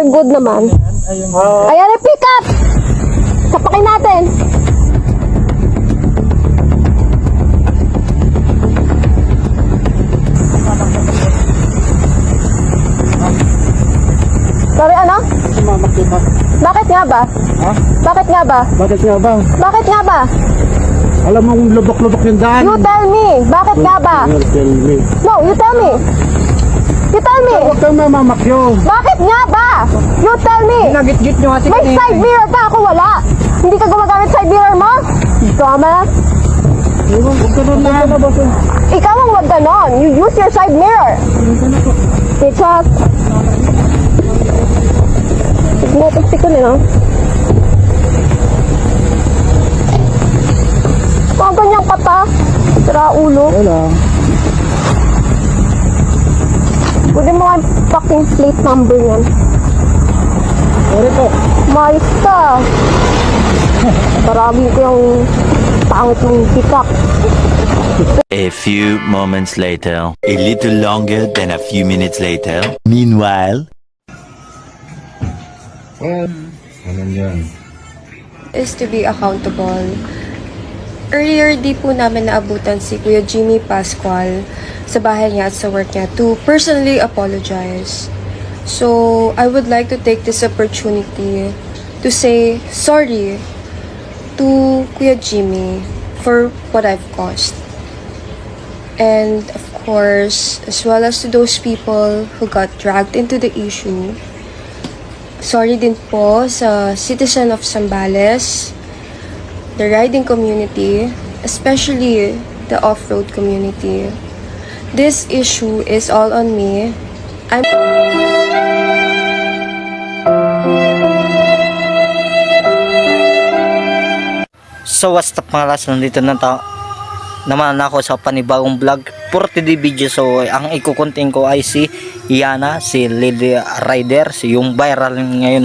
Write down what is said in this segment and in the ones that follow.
you're good naman. Ayan, pick up! Sapakin natin. Sorry, ano? Bakit nga ba? Ha? Bakit nga ba? Bakit nga ba? Bakit nga ba? Alam mo kung lubok-lubok yung daan. You tell me. Bakit nga ba? You tell me. No, you tell me. You tell me. Huwag kang mamamakyo. Bakit nga ba? You tell me. Nagit-git nyo kasi May side mirror ka, ako wala. Hindi ka gumagamit side mirror mo? Dumbass. Huwag ka na na. Ikaw ang wag ganon. You use your side mirror. Bitches. Tignan ko nila. Kung ganyang kata, sira ulo. Wala. Pwede mo nga fucking plate number yan. Sorry po. Mais ka. Parami ko yung pangit mong tikak. A few moments later, a little longer than a few minutes later. Meanwhile, Ano yan? Is to be accountable. Earlier, di po namin naabutan si Kuya Jimmy Pascual sa bahay niya at sa work niya to personally apologize. So, I would like to take this opportunity to say sorry to Kuya Jimmy for what I've caused. And, of course, as well as to those people who got dragged into the issue. Sorry din po sa citizen of Zambales, the riding community, especially the off-road community. This issue is all on me. So what's up mga las, nandito na naman ako sa panibagong vlog 40D video. So ang ikukunting ko ay si Yana, si Lady Rider, si yung viral ngayon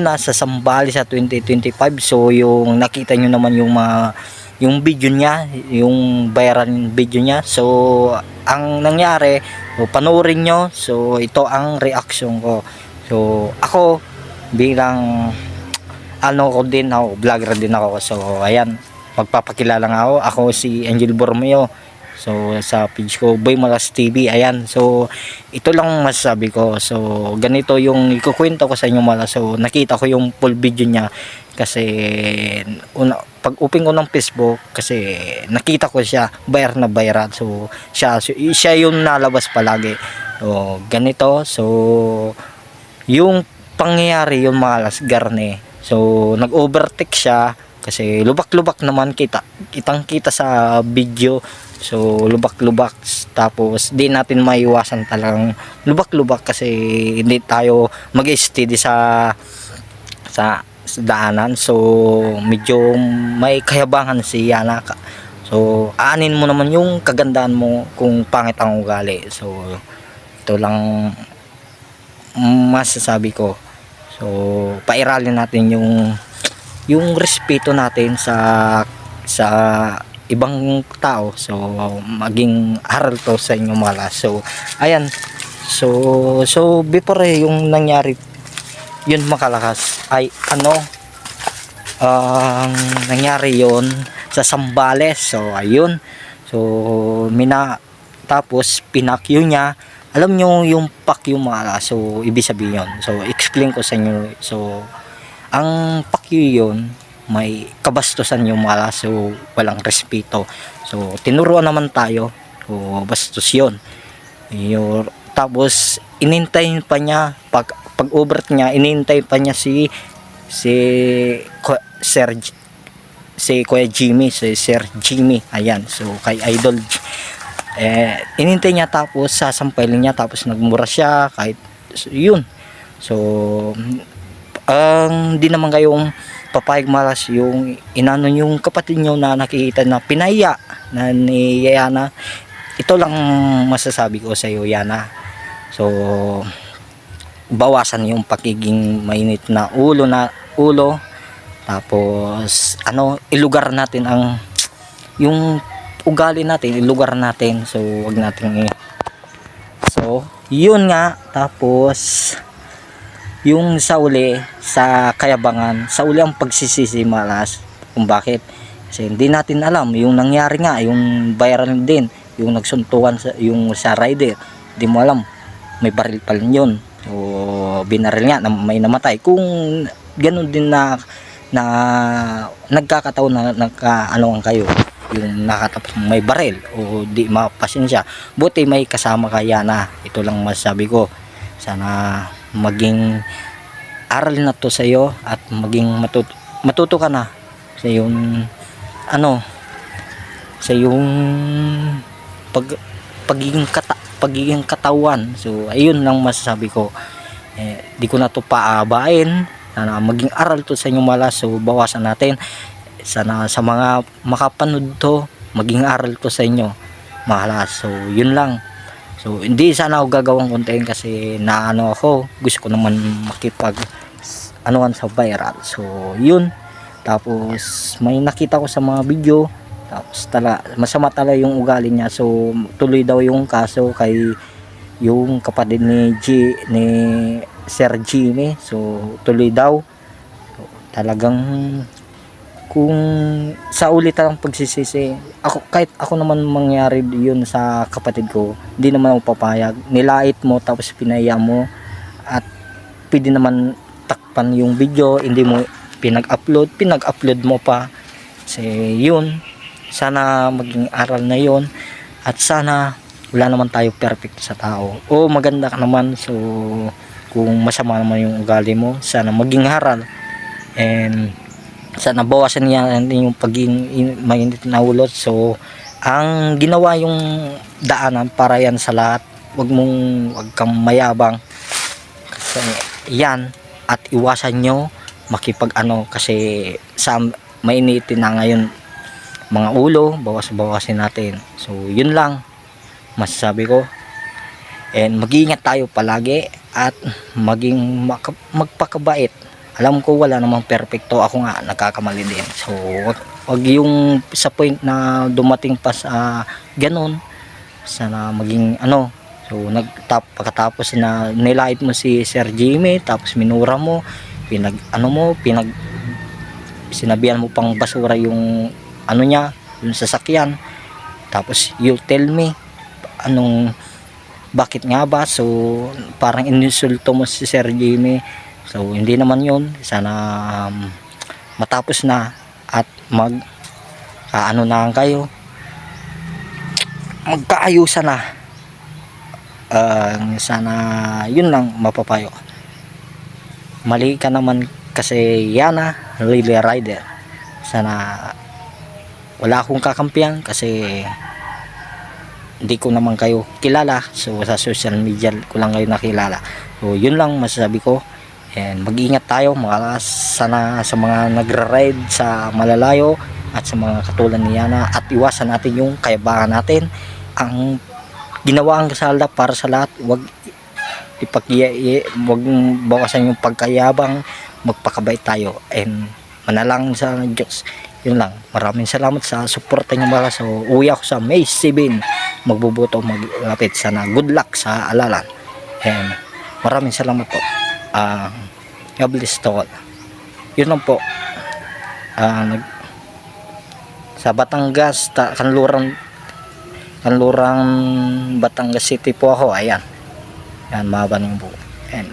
na sa Zambales sa 2025. So yung nakita nyo naman yung video niya, yung viral video niya. So ang nangyari, so, panoorin nyo. So ito ang reaction ko. So ako bilang vlogger din ako. So ayan, magpapakilala nga ako si Angel Borromeo. So sa page ko Boy Malas TV. Ayan, so ito lang masasabi ko. So ganito yung ikukwento ko sa inyo mga. So nakita ko yung full video niya kasi pag open ko ng Facebook, kasi nakita ko siya viral. So siya yung nalabas palagi. So ganito, so yung pangyayari yung mga Garne. So nag-overtake siya kasi lubak-lubak naman, kitang-kita sa video. So lubak-lubak, tapos di natin maiwasan talagang lubak-lubak kasi hindi tayo mag-steady sa daanan. So medyo may kayabangan si Yana. So aanin mo naman yung kagandaan mo kung pangit ang ugali. So ito lang masasabi ko. So pairalin natin yung respeto natin sa ibang tao. So maging aral to sa inyo mga. So ayan, so before yung nangyari yun makalakas ay nangyari yon sa Zambales. So ayun, so tapos pinakyo niya. Alam nyo yung pakyo mga. So ibig sabihin yun, so explain ko sa inyo. So ang pakyo yun, may kabastusan yung mga. So walang respeto. So tinuruan naman tayo. So bastos yun. Tapos inintay pa niya pag overt niya, inintay pa niya si Kuya Jimmy, si Sir Jimmy. Ayan, so kay Idol inintay niya, tapos sasampailin niya, tapos nagmura siya kahit yun. So di naman kayong papayag malas yung inano yung kapatid nyo na nakikita na pinaya na ni Yana. Ito lang masasabi ko sa iyo, Yana. So bawasan yung pakiging mainit na ulo. Tapos ilugar natin yung ugali natin, ilugar natin. So wag natin so yun nga. Tapos yung sa uli, sa kayabangan, sa uli ang pagsisisi malas kung bakit. Kasi hindi natin alam yung nangyari nga, yung viral din, yung nagsuntukan sa, yung sa rider, hindi mo alam, may baril pa rin yun, o binaril nga na may namatay. Kung ganun din na nagkakataon na nagkaanoan kayo, yung nakatapos may baril o di mapasensya, buti may kasama kaya na. Ito lang masasabi ko, sana maging aral na to sa iyo at maging matuto ka na sa yung sa yung pagiging katawan. So ayun lang masasabi ko. Di ko na to paabain. Sana maging aral to sa inyo malas. So bawasan natin. Sana sa mga makapanood to, maging aral to sa inyo malas. So yun lang. So hindi sana ako gagawang content kasi naano ako, gusto ko naman makipag anuan sa viral. So yun. Tapos may nakita ko sa mga video, tapos masama talaga yung ugali niya. So tuloy daw yung kaso kay yung kapatid ni Sir Jimmy. So tuloy daw. So, talagang kung sa ulit ang pagsisisi, kahit ako naman mangyari yun sa kapatid ko, hindi naman ako papayag. Nilait mo tapos pinaya mo at pwede naman takpan yung video, hindi mo pinag-upload mo pa. Kasi yun, sana maging aral na yun at sana wala naman tayo perfect sa tao. O maganda ka naman, so kung masama naman yung ugali mo, sana maging aral and sana bawasan niya yung pagiging mainit na ulo. So ang ginawa yung daanan para yan sa lahat. Wag kang mayabang kasi yan, at iwasan nyo kasi sa mainitin na ngayon mga ulo, bawasin natin. So yun lang masasabi ko, and mag-iingat tayo palagi at magpakabait. Alam ko wala namang perfecto, ako nga nagkakamali din. So wag yung sa point na dumating pa sa ganun, sana maging so pagkatapos na nilait mo si Sir Jimmy, tapos minura mo, sinabihan mo pang basura yung niya, yung sasakyan, tapos you tell me bakit nga ba. So parang ininsulto mo si Sir Jimmy. So hindi naman yun. Sana matapos na at na kayo, magkaayusan na. Sana yun lang mapapayo. Mali ka naman kasi Yana Lily Rider. Sana wala akong kakampiyan kasi hindi ko naman kayo kilala. So sa social media ko lang kayo nakilala. So yun lang masasabi ko. And mag-ingat tayo sana sa mga nagra-ride sa malalayo at sa mga katulad ni Yana, at iwasan natin yung kayabangan natin. Ang ginawa ang kasalda para sa lahat. Wag bawasan yung pagkayabang, magpakabait tayo and manalangin sa Diyos. Yun lang. Maraming salamat sa suporta niyo mga. So uwi ako sa May 7, magbubuto, maglapit. Sana good luck sa Alalan, and maraming salamat po. God bless to all. Yun lang po. Sa Batangas, Kanlurang Batangas City po ako. Ayan, mahaba ng buo. And